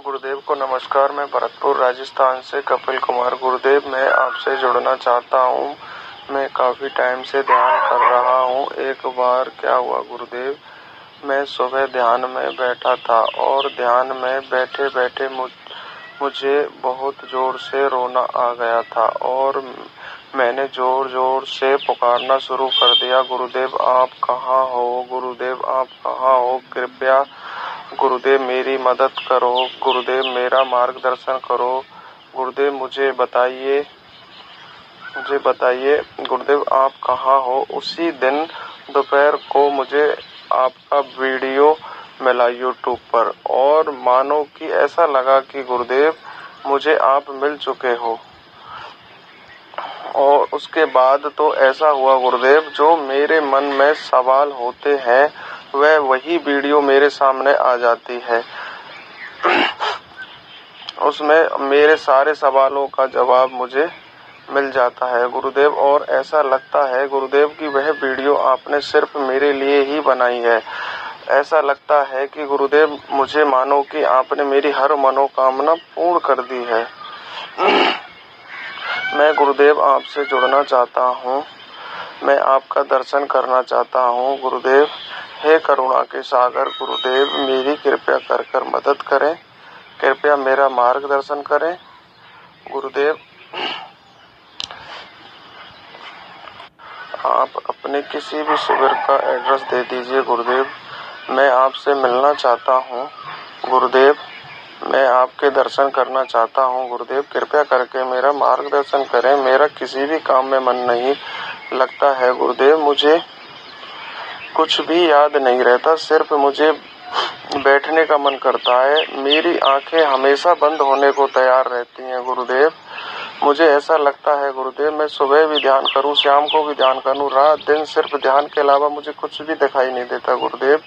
गुरुदेव को नमस्कार। मैं भरतपुर राजस्थान से कपिल कुमार। गुरुदेव, मैं आपसे जुड़ना चाहता हूँ। मैं काफ़ी टाइम से ध्यान कर रहा हूँ। एक बार क्या हुआ गुरुदेव, मैं सुबह ध्यान में बैठा था और ध्यान में बैठे बैठे मुझे बहुत ज़ोर से रोना आ गया था और मैंने ज़ोर ज़ोर से पुकारना शुरू कर दिया, गुरुदेव आप कहाँ हो, गुरुदेव आप कहाँ हो, कृपया गुरुदेव मेरी मदद करो, गुरुदेव मेरा मार्गदर्शन करो, गुरुदेव मुझे बताइए गुरुदेव आप कहाँ हो। उसी दिन दोपहर को मुझे आपका वीडियो मिला यूट्यूब पर और मानो कि ऐसा लगा कि गुरुदेव मुझे आप मिल चुके हो। और उसके बाद तो ऐसा हुआ गुरुदेव, जो मेरे मन में सवाल होते हैं वह वही वीडियो मेरे सामने आ जाती है। उसमें मेरे सारे सवालों का जवाब मुझे मिल जाता है गुरुदेव। और ऐसा लगता है गुरुदेव कि वह वीडियो आपने सिर्फ मेरे लिए ही बनाई है। ऐसा लगता है कि गुरुदेव मुझे मानो कि आपने मेरी हर मनोकामना पूर्ण कर दी है। मैं गुरुदेव आपसे जुड़ना चाहता हूँ। मैं आपका दर्शन करना चाहता हूँ गुरुदेव। हे करुणा के सागर गुरुदेव, मेरी कृपया कर कर मदद करें, कृपया मेरा मार्गदर्शन करें गुरुदेव। आप अपने किसी भी शिविर का एड्रेस दे दीजिए गुरुदेव। मैं आपसे मिलना चाहता हूँ गुरुदेव। मैं आपके दर्शन करना चाहता हूँ गुरुदेव। कृपया करके मेरा मार्गदर्शन करें। मेरा किसी भी काम में मन नहीं लगता है गुरुदेव। मुझे कुछ भी याद नहीं रहता, सिर्फ मुझे बैठने का मन करता है। मेरी आंखें हमेशा बंद होने को तैयार रहती हैं गुरुदेव। मुझे ऐसा लगता है गुरुदेव मैं सुबह भी ध्यान करूं, शाम को भी ध्यान करूं, रात दिन सिर्फ ध्यान के अलावा मुझे कुछ भी दिखाई नहीं देता गुरुदेव।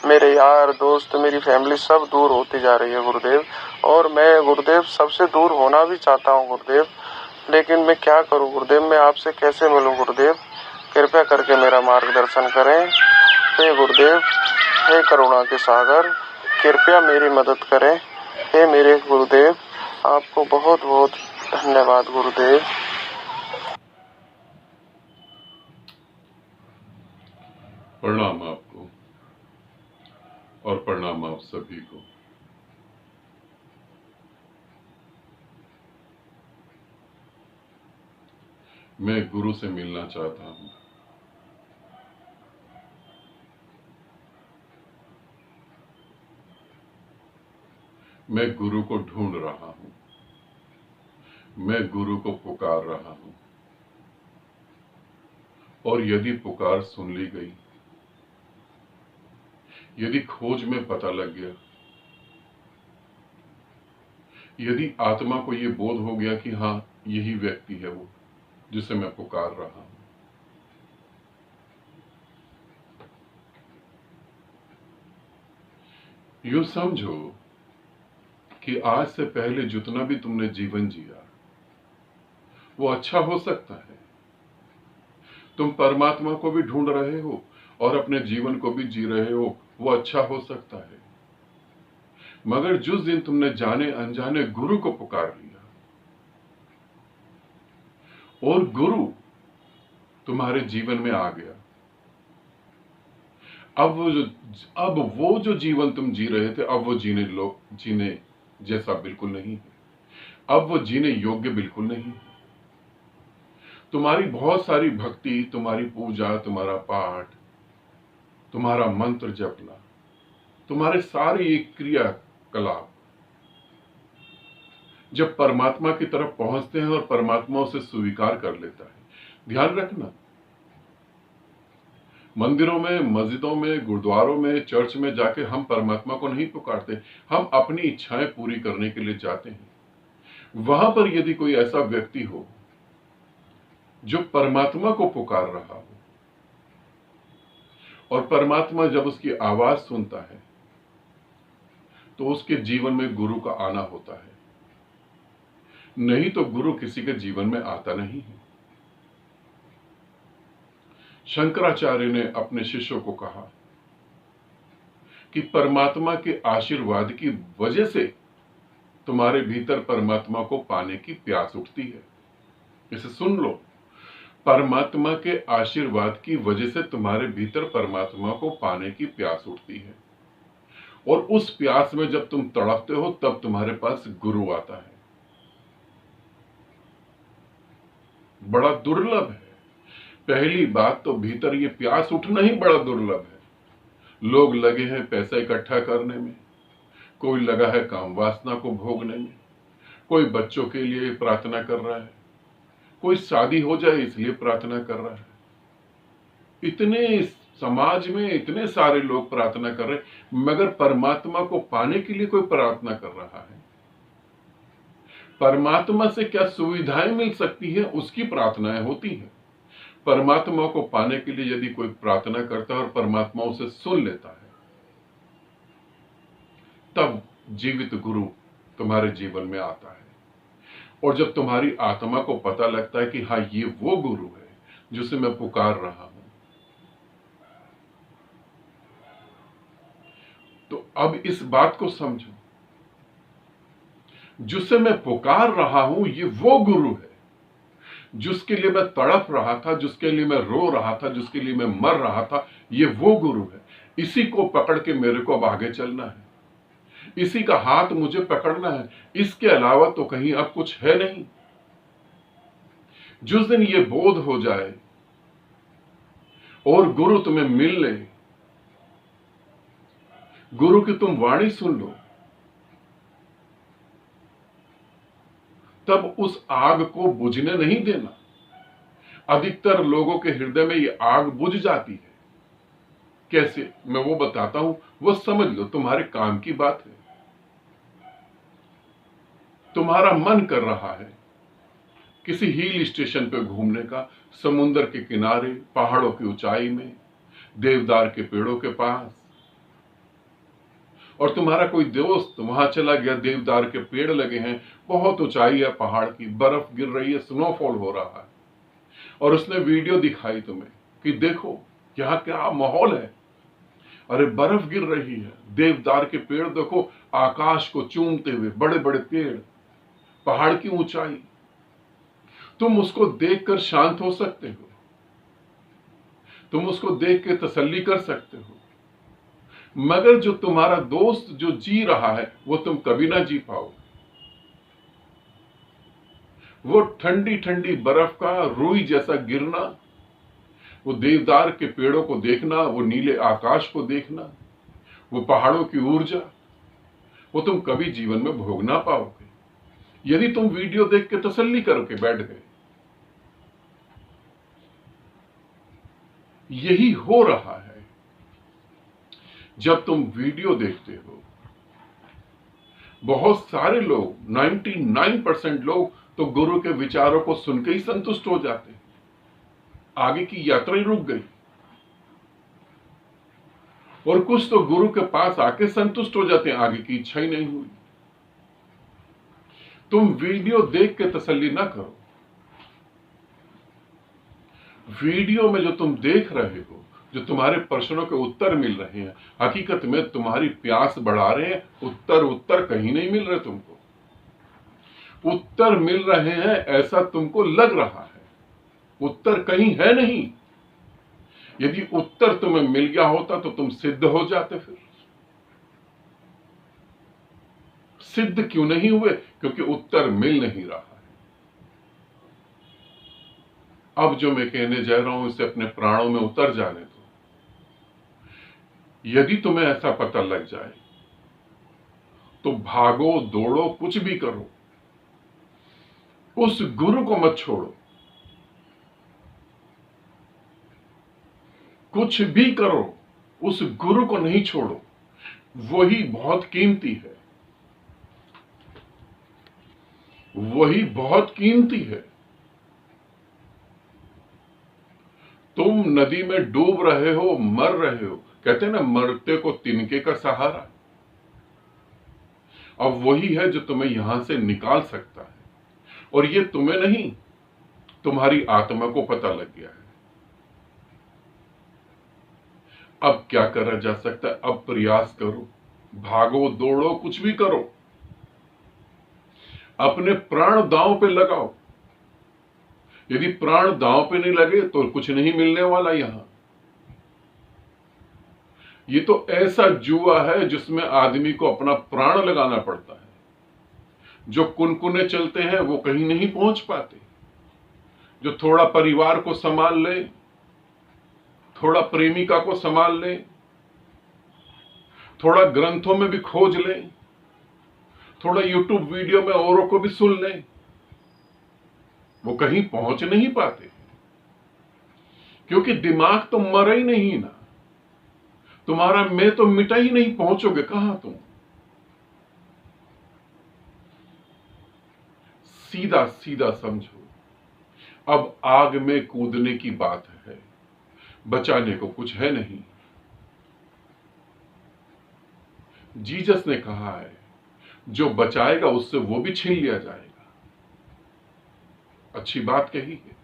मेरे यार दोस्त, मेरी फैमिली सब दूर होती जा रही है गुरुदेव। और मैं गुरुदेव सबसे दूर होना भी चाहता हूँ गुरुदेव, लेकिन मैं क्या करूँ गुरुदेव, मैं आपसे कैसे मिलूँ गुरुदेव। कृपया करके मेरा मार्गदर्शन करें। हे गुरुदेव, हे करुणा के सागर, कृपया मेरी मदद करें। हे मेरे गुरुदेव, आपको बहुत बहुत धन्यवाद गुरुदेव। प्रणाम आपको और प्रणाम आप सभी को। मैं गुरु से मिलना चाहता हूं। मैं गुरु को ढूंढ रहा हूं। मैं गुरु को पुकार रहा हूं। और यदि पुकार सुन ली गई, यदि खोज में पता लग गया, यदि आत्मा को यह बोध हो गया कि हां यही व्यक्ति है वो जिसे मैं पुकार रहा हूं, यूं समझो कि आज से पहले जितना भी तुमने जीवन जिया वो अच्छा हो सकता है। तुम परमात्मा को भी ढूंढ रहे हो और अपने जीवन को भी जी रहे हो, वो अच्छा हो सकता है। मगर जिस दिन तुमने जाने अनजाने गुरु को पुकार लिया और गुरु तुम्हारे जीवन में आ गया, अब वो जो जीवन तुम जी रहे थे, अब वो जीने जैसा बिल्कुल नहीं है। अब वो जीने योग्य बिल्कुल नहीं है। तुम्हारी बहुत सारी भक्ति, तुम्हारी पूजा, तुम्हारा पाठ, तुम्हारा मंत्र जपना, तुम्हारे सारे क्रियाकलाप जब परमात्मा की तरफ पहुंचते हैं और परमात्मा उसे स्वीकार कर लेता है। ध्यान रखना, मंदिरों में, मस्जिदों में, गुरुद्वारों में, चर्च में जाके हम परमात्मा को नहीं पुकारते, हम अपनी इच्छाएं पूरी करने के लिए जाते हैं। वहां पर यदि कोई ऐसा व्यक्ति हो जो परमात्मा को पुकार रहा हो और परमात्मा जब उसकी आवाज सुनता है तो उसके जीवन में गुरु का आना होता है। नहीं तो गुरु किसी के जीवन में आता नहीं है। शंकराचार्य ने अपने शिष्यों को कहा कि परमात्मा के आशीर्वाद की वजह से तुम्हारे भीतर परमात्मा को पाने की प्यास उठती है। इसे सुन लो, परमात्मा के आशीर्वाद की वजह से तुम्हारे भीतर परमात्मा को पाने की प्यास उठती है, और उस प्यास में जब तुम तड़पते हो तब तुम्हारे पास गुरु आता है। बड़ा दुर्लभ है। पहली बात तो भीतर ये प्यास उठना ही बड़ा दुर्लभ है। लोग लगे हैं पैसा इकट्ठा करने में, कोई लगा है काम वासना को भोगने में, कोई बच्चों के लिए प्रार्थना कर रहा है, कोई शादी हो जाए इसलिए प्रार्थना कर रहा है। इतने समाज में इतने सारे लोग प्रार्थना कर रहे हैं, मगर परमात्मा को पाने के लिए कोई प्रार्थना कर रहा है? परमात्मा से क्या सुविधाएं मिल सकती है, उसकी प्रार्थनाएं होती हैं। परमात्मा को पाने के लिए यदि कोई प्रार्थना करता है और परमात्मा उसे सुन लेता है, तब जीवित गुरु तुम्हारे जीवन में आता है। और जब तुम्हारी आत्मा को पता लगता है कि हाँ, ये वो गुरु है जिसे मैं पुकार रहा हूं, तो अब इस बात को समझो, जिसे मैं पुकार रहा हूं ये वो गुरु है जिसके लिए मैं तड़प रहा था, जिसके लिए मैं रो रहा था, जिसके लिए मैं मर रहा था, ये वो गुरु है। इसी को पकड़ के मेरे को अब आगे चलना है, इसी का हाथ मुझे पकड़ना है, इसके अलावा तो कहीं अब कुछ है नहीं। जिस दिन ये बोध हो जाए और गुरु तुम्हें मिल ले, गुरु की तुम वाणी सुन लो, तब उस आग को बुझने नहीं देना। अधिकतर लोगों के हृदय में ये आग बुझ जाती है। कैसे, मैं वो बताता हूं, वो समझ लो, तुम्हारे काम की बात है। तुम्हारा मन कर रहा है किसी हिल स्टेशन पे घूमने का, समुद्र के किनारे, पहाड़ों की ऊंचाई में, देवदार के पेड़ों के पास, और तुम्हारा कोई दोस्त वहां चला गया, देवदार के पेड़ लगे हैं, बहुत ऊंचाई है पहाड़ की, बर्फ गिर रही है, स्नोफॉल हो रहा है, और उसने वीडियो दिखाई तुम्हें कि देखो यहां क्या माहौल है, अरे बर्फ गिर रही है, देवदार के पेड़ देखो आकाश को चूमते हुए, बड़े बड़े पेड़, पहाड़ की ऊंचाई। तुम उसको देखकर शांत हो सकते हो, तुम उसको देख के तसल्ली कर सकते हो, मगर जो तुम्हारा दोस्त जो जी रहा है वो तुम कभी ना जी पाओगे। वो ठंडी ठंडी बर्फ का रुई जैसा गिरना, वो देवदार के पेड़ों को देखना, वो नीले आकाश को देखना, वो पहाड़ों की ऊर्जा, वो तुम कभी जीवन में भोग ना पाओगे यदि तुम वीडियो देख के तसल्ली करके बैठ गए। यही हो रहा है जब तुम वीडियो देखते हो। बहुत सारे लोग, 99% लोग तो गुरु के विचारों को सुनकर ही संतुष्ट हो जाते, आगे की यात्रा ही रुक गई। और कुछ तो गुरु के पास आके संतुष्ट हो जाते हैं, आगे की इच्छा ही नहीं हुई। तुम वीडियो देख के तसल्ली ना करो। वीडियो में जो तुम देख रहे हो, जो तुम्हारे प्रश्नों के उत्तर मिल रहे हैं, हकीकत में तुम्हारी प्यास बढ़ा रहे हैं। उत्तर कहीं नहीं मिल रहे तुमको, उत्तर मिल रहे हैं ऐसा तुमको लग रहा है, उत्तर कहीं है नहीं। यदि उत्तर तुम्हें मिल गया होता तो तुम सिद्ध हो जाते। फिर सिद्ध क्यों नहीं हुए? क्योंकि उत्तर मिल नहीं रहा है। अब जो मैं कहने जा रहा हूं इसे अपने प्राणों में उतर जाने दो। यदि तुम्हें ऐसा पता लग जाए तो भागो दौड़ो, कुछ भी करो, उस गुरु को मत छोड़ो। कुछ भी करो, उस गुरु को नहीं छोड़ो, वही बहुत कीमती है, वही बहुत कीमती है। तुम नदी में डूब रहे हो, मर रहे हो, कहते हैं ना मरते को तिनके का सहारा। अब वही है जो तुम्हें यहां से निकाल सकता है, और ये तुम्हें नहीं, तुम्हारी आत्मा को पता लग गया है। अब क्या करा जा सकता है? अब प्रयास करो, भागो दौड़ो, कुछ भी करो, अपने प्राण दांव पे लगाओ। यदि प्राण दांव पे नहीं लगे तो कुछ नहीं मिलने वाला यहां। ये तो ऐसा जुआ है जिसमें आदमी को अपना प्राण लगाना पड़ता है। जो कुनकुने चलते हैं वो कहीं नहीं पहुंच पाते। जो थोड़ा परिवार को संभाल ले, थोड़ा प्रेमिका को संभाल ले, थोड़ा ग्रंथों में भी खोज ले, थोड़ा यूट्यूब वीडियो में औरों को भी सुन ले, वो कहीं पहुंच नहीं पाते, क्योंकि दिमाग तो मरा ही नहीं ना। तुम्हारा मैं तो मिटा ही नहीं, पहुंचोगे कहां तुम। सीधा सीधा समझो, अब आग में कूदने की बात है, बचाने को कुछ है नहीं। जीसस ने कहा है, जो बचाएगा उससे वो भी छीन लिया जाएगा। अच्छी बात कही है।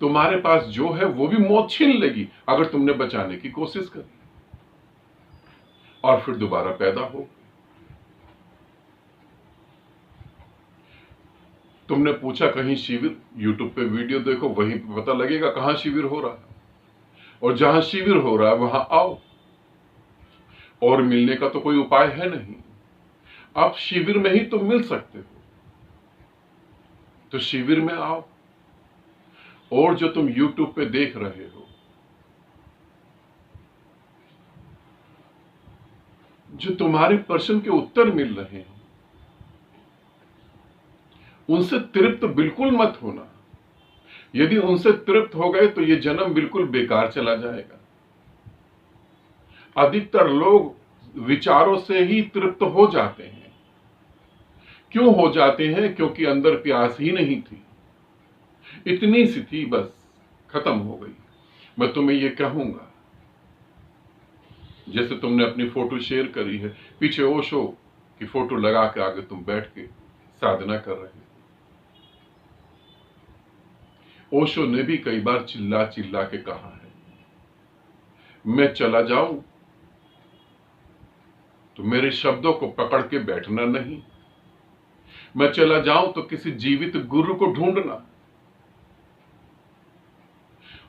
तुम्हारे पास जो है वो भी मौत छीन लेगी अगर तुमने बचाने की कोशिश करी, और फिर दोबारा पैदा हो। तुमने पूछा कहीं शिविर, यूट्यूब पे वीडियो देखो, वहीं पे पता लगेगा कहां शिविर हो रहा है। और जहां शिविर हो रहा है वहां आओ, और मिलने का तो कोई उपाय है नहीं। आप शिविर में ही तो मिल सकते हो, तो शिविर में आओ। और जो तुम यूट्यूब पे देख रहे हो, जो तुम्हारे प्रश्न के उत्तर मिल रहे हैं, उनसे तृप्त बिल्कुल मत होना। यदि उनसे तृप्त हो गए तो यह जन्म बिल्कुल बेकार चला जाएगा। अधिकतर लोग विचारों से ही तृप्त हो जाते हैं। क्यों हो जाते हैं? क्योंकि अंदर प्यास ही नहीं थी, इतनी सी थी, बस खत्म हो गई। मैं तुम्हें यह कहूंगा, जैसे तुमने अपनी फोटो शेयर करी है, पीछे ओशो की फोटो लगा के आगे तुम बैठ के साधना कर रहे हो। ओशो ने भी कई बार चिल्ला चिल्ला के कहा है, मैं चला जाऊं तो मेरे शब्दों को पकड़ के बैठना नहीं, मैं चला जाऊं तो किसी जीवित गुरु को ढूंढना।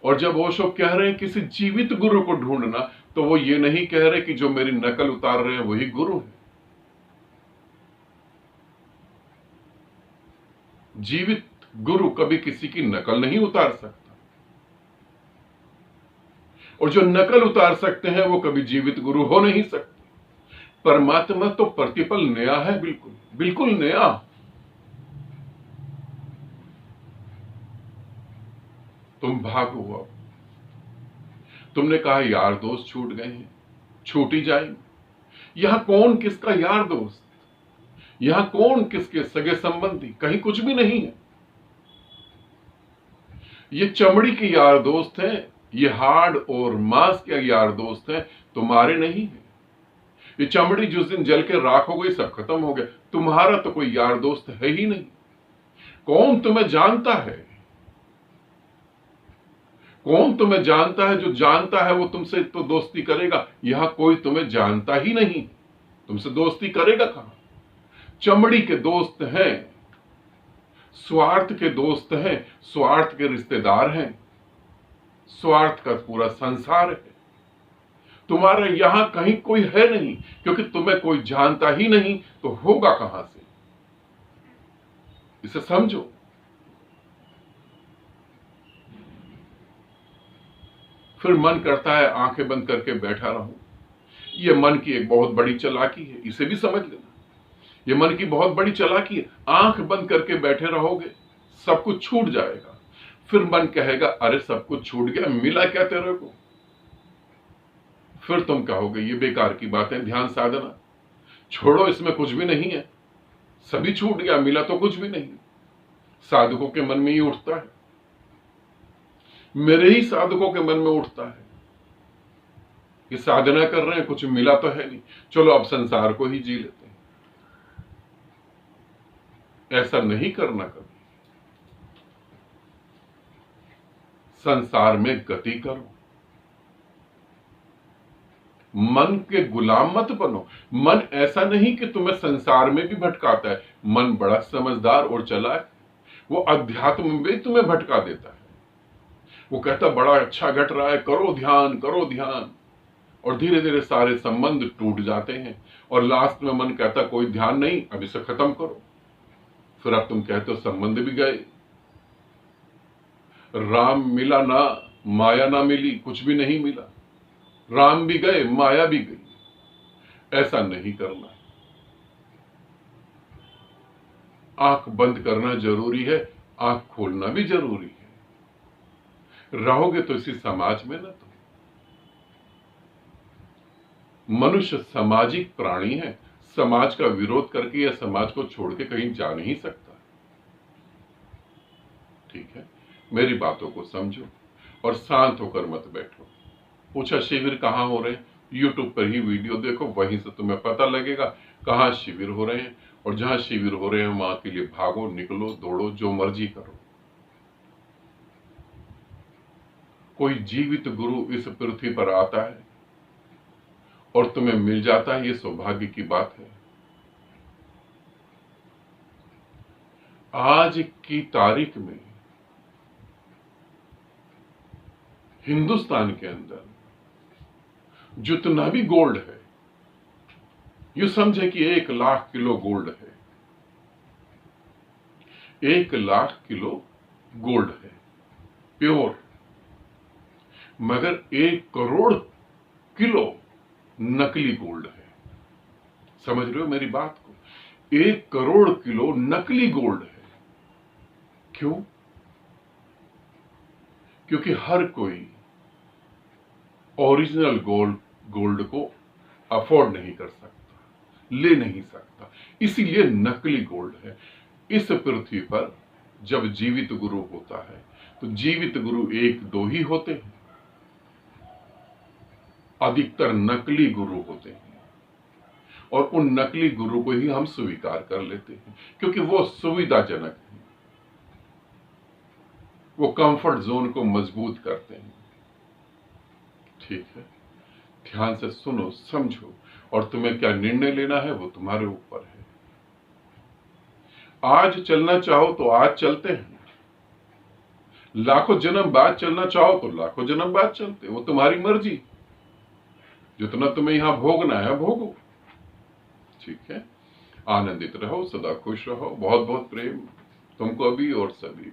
और जब ओशो कह रहे हैं किसी जीवित गुरु को ढूंढना, तो वो ये नहीं कह रहे कि जो मेरी नकल उतार रहे हैं वही गुरु है। जीवित गुरु कभी किसी की नकल नहीं उतार सकता, और जो नकल उतार सकते हैं वो कभी जीवित गुरु हो नहीं सकते। परमात्मा तो प्रतिपल नया है, बिल्कुल बिल्कुल नया। तुम भागो। अब तुमने कहा यार दोस्त छूट गए हैं, छूट ही जाएंगे। यहां कौन किसका यार दोस्त, यहां कौन किसके सगे संबंधी, कहीं कुछ भी नहीं है। ये चमड़ी के यार दोस्त हैं, ये हार्ड और मांस के यार दोस्त हैं, तुम्हारे नहीं है। ये चमड़ी जिस दिन जल के राख हो गई, सब खत्म हो गया। तुम्हारा तो कोई यार दोस्त है ही नहीं। कौन तुम्हें जानता है? कौन तुम्हें जानता है? जो जानता है वो तुमसे तो दोस्ती करेगा। यहां कोई तुम्हें जानता ही नहीं, तुमसे दोस्ती करेगा कहां? चमड़ी के दोस्त हैं, स्वार्थ के दोस्त हैं, स्वार्थ के रिश्तेदार हैं, स्वार्थ का पूरा संसार है। तुम्हारा यहां कहीं कोई है नहीं, क्योंकि तुम्हें कोई जानता ही नहीं, तो होगा कहां से? इसे समझो। फिर मन करता है आंखें बंद करके बैठा रहूं। यह मन की एक बहुत बड़ी चालाकी है, इसे भी समझ लेना। यह मन की बहुत बड़ी चालाकी है। आंख बंद करके बैठे रहोगे, सब कुछ छूट जाएगा। फिर मन कहेगा, अरे सब कुछ छूट गया, मिला क्या तेरे को? फिर तुम कहोगे ये बेकार की बातें, ध्यान साधना छोड़ो, इसमें कुछ भी नहीं है, सभी छूट गया, मिला तो कुछ भी नहीं। साधकों के मन में ही उठता है, मेरे ही साधकों के मन में उठता है कि साधना कर रहे हैं, कुछ मिला तो है नहीं, चलो अब संसार को ही जी लेते हैं। ऐसा नहीं करना कभी। संसार में गति करो, मन के गुलाम मत बनो। मन ऐसा नहीं कि तुम्हें संसार में भी भटकाता है, मन बड़ा समझदार और चालाक, वो अध्यात्म में भी तुम्हें भटका देता है। वो कहता बड़ा अच्छा घट रहा है, करो ध्यान करो ध्यान, और धीरे धीरे सारे संबंध टूट जाते हैं और लास्ट में मन कहता कोई ध्यान नहीं, अब इसे खत्म करो। फिर अब तुम कहते हो संबंध भी गए, राम मिला ना, माया ना मिली, कुछ भी नहीं मिला, राम भी गए माया भी गई। ऐसा नहीं करना। आंख बंद करना जरूरी है, आंख खोलना भी जरूरी है। रहोगे तो इसी समाज में ना। तो मनुष्य सामाजिक प्राणी है, समाज का विरोध करके या समाज को छोड़ के कहीं जा नहीं सकता। ठीक है, मेरी बातों को समझो और शांत होकर मत बैठो। पूछा शिविर कहाँ हो रहे हैं? यूट्यूब पर ही वीडियो देखो, वहीं से तुम्हें पता लगेगा कहाँ शिविर हो रहे हैं, और जहां शिविर हो रहे हैं वहां के लिए भागो, निकलो, दौड़ो, जो मर्जी करो। कोई जीवित गुरु इस पृथ्वी पर आता है और तुम्हें मिल जाता है, ये सौभाग्य की बात है। आज की तारीख में हिंदुस्तान के अंदर जितना भी गोल्ड है, यू समझे कि 1 लाख किलो गोल्ड है, 1 लाख किलो गोल्ड है प्योर, मगर 1 करोड़ किलो नकली गोल्ड है। समझ रहे हो मेरी बात को? 1 करोड़ किलो नकली गोल्ड है। क्यों? क्योंकि हर कोई ओरिजिनल गोल्ड को अफोर्ड नहीं कर सकता, ले नहीं सकता, इसीलिए नकली गोल्ड है। इस पृथ्वी पर जब जीवित गुरु होता है तो जीवित गुरु 1-2 ही होते हैं, अधिकतर नकली गुरु होते हैं, और उन नकली गुरु को ही हम स्वीकार कर लेते हैं क्योंकि वो सुविधाजनक है, वो कंफर्ट जोन को मजबूत करते हैं। ठीक है, ध्यान से सुनो, समझो, और तुम्हें क्या निर्णय लेना है वो तुम्हारे ऊपर है। आज चलना चाहो तो आज चलते हैं, लाखों जन्म बाद चलना चाहो तो लाखों जन्म बाद चलते, वो तुम्हारी मर्जी, जितना तुम्हें यहां भोगना है भोगो। ठीक है, आनंदित रहो, सदा खुश रहो, बहुत बहुत प्रेम तुमको भी और सभी।